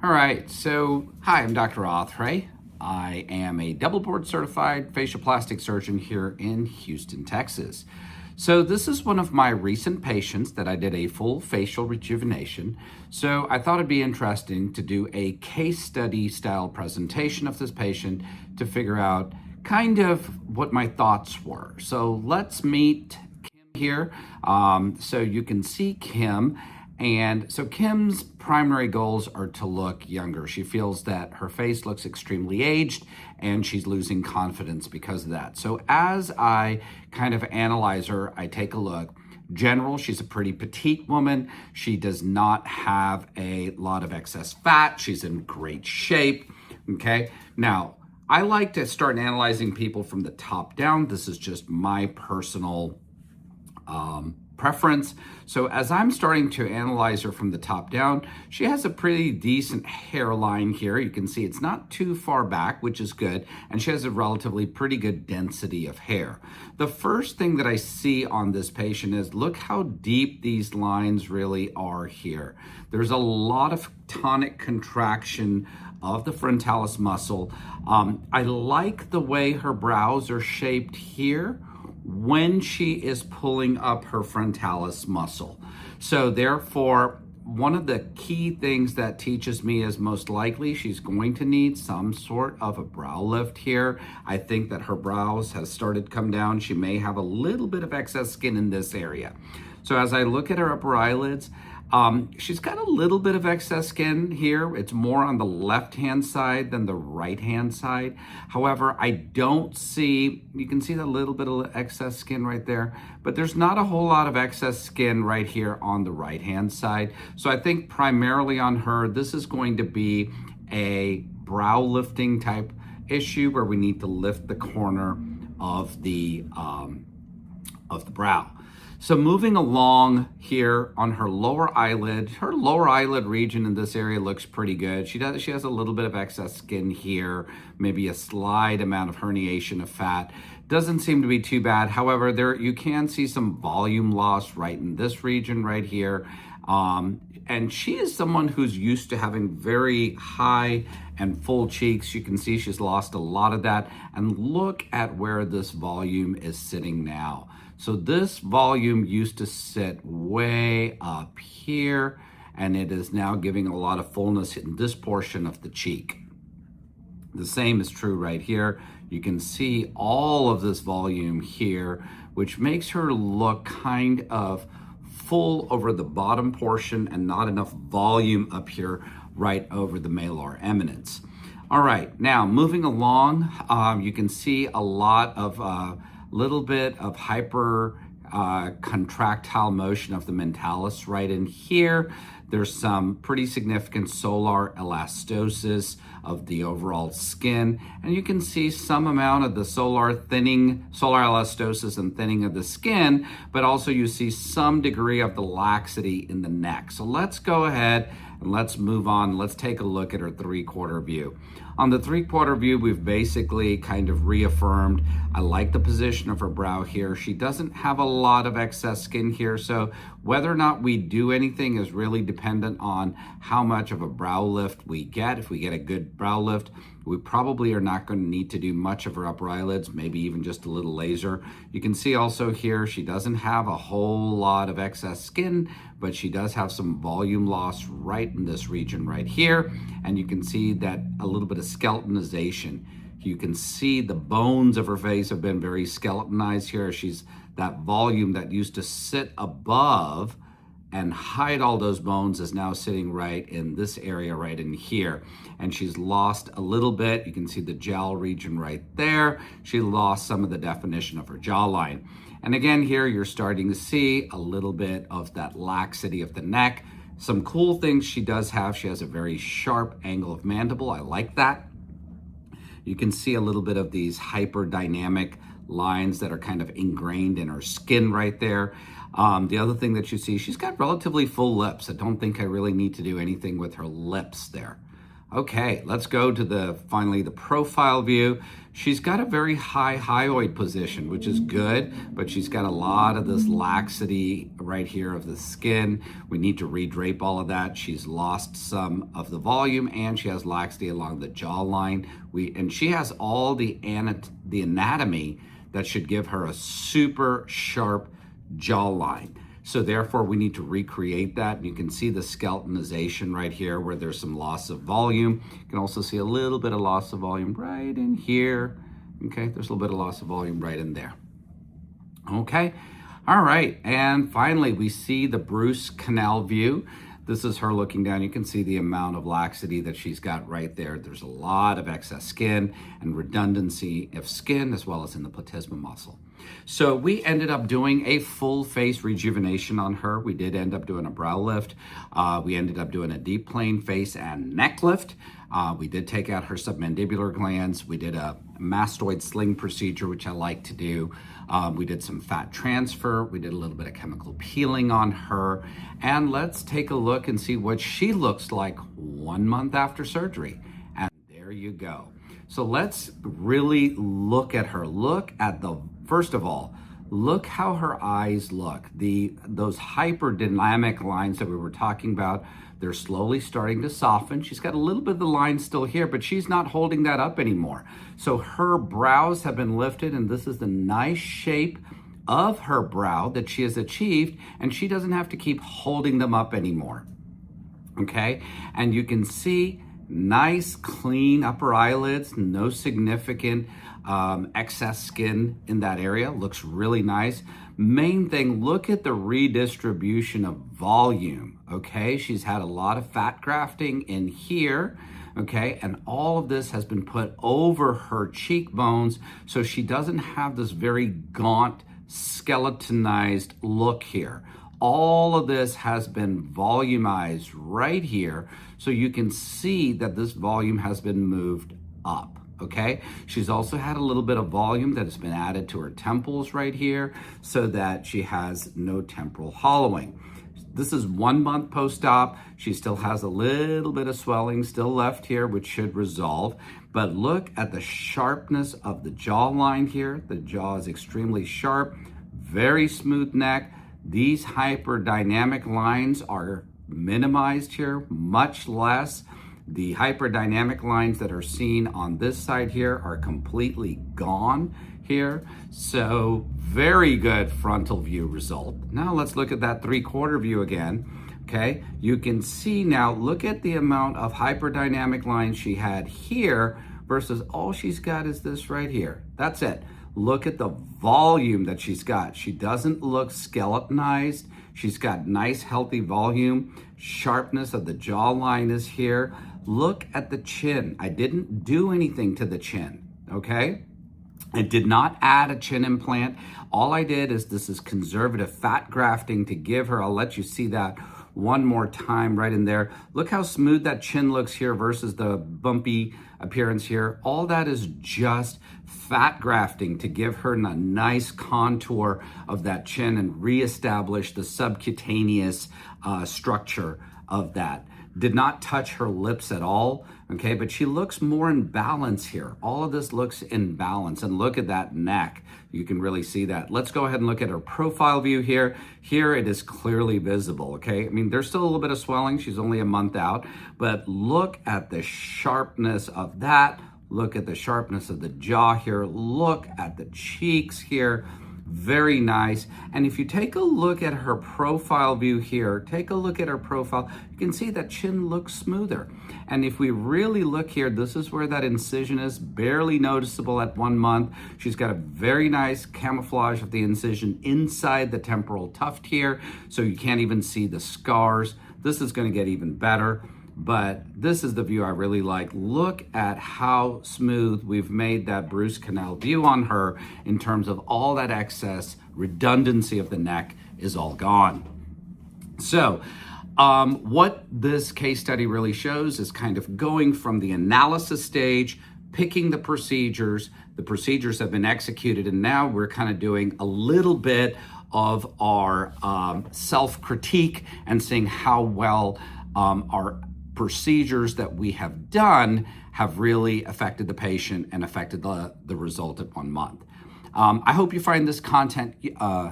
All right, so hi, I'm Dr. Athre. I am a double board certified facial plastic surgeon here in Houston, Texas. So this is one of my recent patients that I did a full facial rejuvenation. So I thought it'd be interesting to do a case study style presentation of this patient to figure out kind of what my thoughts were. So let's meet Kim here. So you can see Kim. And so Kim's primary goals are to look younger. She feels that her face looks extremely aged and she's losing confidence because of that. So as I kind of analyze her, I take a look. General, she's a pretty petite woman. She does not have a lot of excess fat. She's in great shape, okay? Now, I like to start analyzing people from the top down. This is just my personal preference. So as I'm starting to analyze her from the top down, she has a pretty decent hairline here. You can see it's not too far back, which is good. And she has a relatively pretty good density of hair. The first thing that I see on this patient is look how deep these lines really are here. There's a lot of tonic contraction of the frontalis muscle. I like the way her brows are shaped here when she is pulling up her frontalis muscle. So therefore, one of the key things that teaches me is most likely she's going to need some sort of a brow lift here. I think that her brows has started to come down. She may have a little bit of excess skin in this area. So as I look at her upper eyelids, she's got a little bit of excess skin here. It's more on the left-hand side than the right-hand side. However, I don't see, you can see that little bit of excess skin right there, but there's not a whole lot of excess skin right here on the right-hand side. So I think primarily on her, this is going to be a brow lifting type issue where we need to lift the corner of the brow. So moving along here on her lower eyelid region in this area looks pretty good. She has a little bit of excess skin here, maybe a slight amount of herniation of fat. Doesn't seem to be too bad. However, there you can see some volume loss right in this region right here. And she is someone who's used to having very high and full cheeks. You can see she's lost a lot of that. And look at where this volume is sitting now. So this volume used to sit way up here, and it is now giving a lot of fullness in this portion of the cheek. The same is true right here. You can see all of this volume here, which makes her look kind of full over the bottom portion and not enough volume up here right over the malar eminence. All right, now moving along, you can see a lot of little bit of hyper contractile motion of the mentalis right in here. There's some pretty significant solar elastosis of the overall skin, and you can see some amount of the solar elastosis and thinning of the skin, but also you see some degree of the laxity in the neck. So let's go ahead and let's move on. Let's take a look at her 3/4 view. On the 3/4 view, we've basically kind of reaffirmed. I like the position of her brow here. She doesn't have a lot of excess skin here, so whether or not we do anything is really dependent on how much of a brow lift we get. If we get a good brow lift, we probably are not going to need to do much of her upper eyelids, maybe even just a little laser. You can see also here, she doesn't have a whole lot of excess skin, but she does have some volume loss right in this region right here. And you can see that a little bit of skeletonization. You can see the bones of her face have been very skeletonized here. She's that volume that used to sit above and hide all those bones is now sitting right in this area right in here. And she's lost a little bit. You can see the jowl region right there. She lost some of the definition of her jawline. And again, here you're starting to see a little bit of that laxity of the neck. Some cool things she does have. She has a very sharp angle of mandible. I like that. You can see a little bit of these hyperdynamic lines that are kind of ingrained in her skin right there. The other thing that you see, she's got relatively full lips. I don't think I really need to do anything with her lips there. Okay, let's go to finally the profile view. She's got a very high hyoid position, which is good, but she's got a lot of this laxity right here of the skin. We need to redrape all of that. She's lost some of the volume, and she has laxity along the jawline. And she has all the anatomy that should give her a super sharp jawline. So therefore, we need to recreate that. You can see the skeletonization right here where there's some loss of volume. You can also see a little bit of loss of volume right in here. Okay, there's a little bit of loss of volume right in there. Okay, all right. And finally, we see the Bruce canal view. This is her looking down. You can see the amount of laxity that she's got right there. There's a lot of excess skin and redundancy of skin as well as in the platysma muscle. So we ended up doing a full face rejuvenation on her. We did end up doing a brow lift. We ended up doing a deep plane face and neck lift. We did take out her submandibular glands. We did a mastoid sling procedure, which I like to do. We did some fat transfer. We did a little bit of chemical peeling on her. And let's take a look and see what she looks like 1 month after surgery. And there you go. So let's really look at her. First of all, look how her eyes look. Those hyperdynamic lines that we were talking about, they're slowly starting to soften. She's got a little bit of the line still here, but she's not holding that up anymore. So her brows have been lifted, and this is the nice shape of her brow that she has achieved, and she doesn't have to keep holding them up anymore. Okay, and you can see nice, clean upper eyelids, no significant excess skin in that area. Looks really nice. Main thing, look at the redistribution of volume, okay? She's had a lot of fat grafting in here, okay? And all of this has been put over her cheekbones, so she doesn't have this very gaunt, skeletonized look here. All of this has been volumized right here, so you can see that this volume has been moved up, okay? She's also had a little bit of volume that has been added to her temples right here so that she has no temporal hollowing. This is 1 month post-op. She still has a little bit of swelling still left here, which should resolve. But look at the sharpness of the jawline here. The jaw is extremely sharp, very smooth neck. These hyperdynamic lines are minimized here, much less. The hyperdynamic lines that are seen on this side here are completely gone here. So very good frontal view result. Now let's look at that 3/4 view again. Okay, you can see now, look at the amount of hyperdynamic lines she had here versus all she's got is this right here. That's it. Look at the volume that she's got. She doesn't look skeletonized. She's got nice, healthy volume. Sharpness of the jawline is here. Look at the chin. I didn't do anything to the chin, okay? I did not add a chin implant. All I did is this is conservative fat grafting to give her. I'll let you see that one more time right in there. Look how smooth that chin looks here versus the bumpy appearance here. All that is just fat grafting to give her a nice contour of that chin and reestablish the subcutaneous structure of that. Did not touch her lips at all, okay? But she looks more in balance here. All of this looks in balance, and look at that neck. You can really see that. Let's go ahead and look at her profile view here. Here it is clearly visible, okay? I mean, there's still a little bit of swelling. She's only a month out, but look at the sharpness of that. Look at the sharpness of the jaw here. Look at the cheeks here. Very nice. And if you take a look at her profile view here, take a look at her profile, you can see that chin looks smoother. And if we really look here, this is where that incision is, barely noticeable at 1 month. She's got a very nice camouflage of the incision inside the temporal tuft here, so you can't even see the scars. This is going to get even better. But this is the view I really like. Look at how smooth we've made that Bruce canal view on her in terms of all that excess redundancy of the neck is all gone. So what this case study really shows is kind of going from the analysis stage, picking the procedures have been executed, and now we're kind of doing a little bit of our self-critique and seeing how well our procedures that we have done have really affected the patient and affected the result at 1 month. I hope you find this content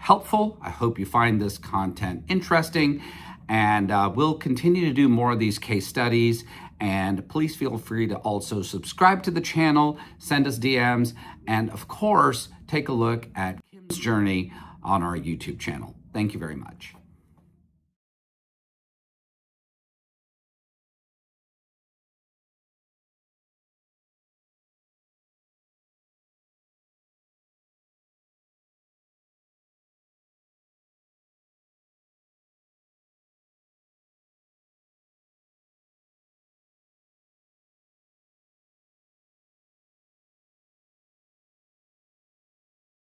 helpful. I hope you find this content interesting, and we'll continue to do more of these case studies. And please feel free to also subscribe to the channel, send us DMs, and of course, take a look at Kim's journey on our YouTube channel. Thank you very much.